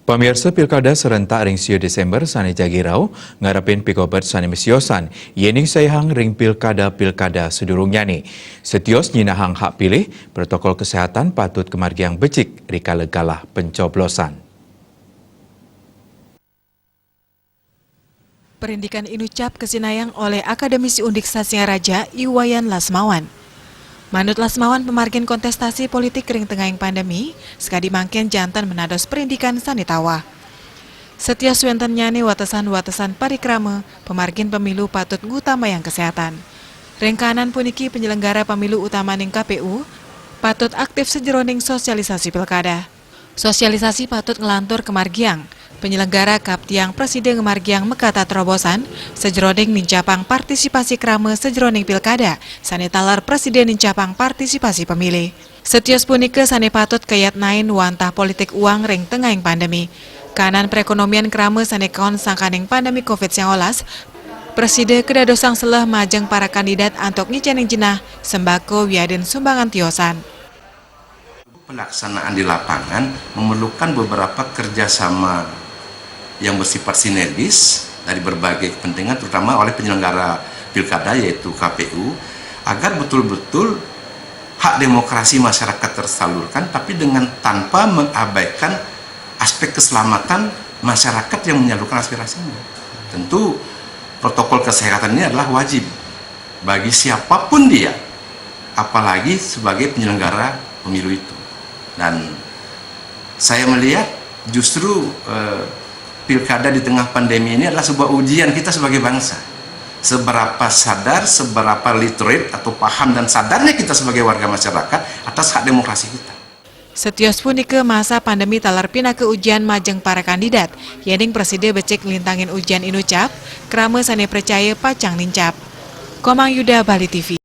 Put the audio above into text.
Pemirsa Pilkada serentak ring siu Desember sani jagirau ngarepin pikobert sani mesiosan yening sayhang ring pilkada sedurungnya ni. Setios nyinahang hak pilih, protokol kesehatan patut kemargiang becik rika legalah pencoblosan. Perindikan inucap kesinayang oleh Akademisi Undik Sasingaraja Iwayan Lasmawan. Manut Lasmawan pemargin kontestasi politik ring tengahing pandemi, sekadi mangken jantan menados perindikan sanitawa. Setia suenten nyani watasan-watasan parikrama, pemargin pemilu patut ngutama yang kesehatan. Rengkanan puniki penyelenggara pemilu utama ning KPU, patut aktif sejeroning sosialisasi pilkada. Sosialisasi patut ngelantur kemargiang. Penyelenggara Kaptiang Presiden Ngemargiang mekata terobosan sejeroning nincapang partisipasi krama sejeroning pilkada sane talar Presiden nincapang partisipasi pemilih. Setios punike sane patut kayat nain wantah politik uang ring tengahing pandemi. Kanan perekonomian krama sane kaon sangkaning pandemi COVID-19, Presiden kedadosang selah majeng para kandidat antok ngicening jenah sembako wiadin sumbangan tiosan. Pelaksanaan di lapangan memerlukan beberapa kerjasama yang bersifat sinergis dari berbagai kepentingan, terutama oleh penyelenggara pilkada yaitu KPU, agar betul-betul hak demokrasi masyarakat tersalurkan, tapi dengan tanpa mengabaikan aspek keselamatan masyarakat yang menyalurkan aspirasinya. Tentu protokol kesehatan ini adalah wajib bagi siapapun dia, apalagi sebagai penyelenggara pemilu itu. Dan saya melihat justru pilkada di tengah pandemi ini adalah sebuah ujian kita sebagai bangsa. Seberapa sadar, seberapa literate atau paham dan sadarnya kita sebagai warga masyarakat atas hak demokrasi kita. Setios punike masa pandemi talar pina ke ujian majeng para kandidat, yening Presiden becek lintangin ujian inucap, krama sane percaya pacang nincap. Komang Yuda, Bali TV.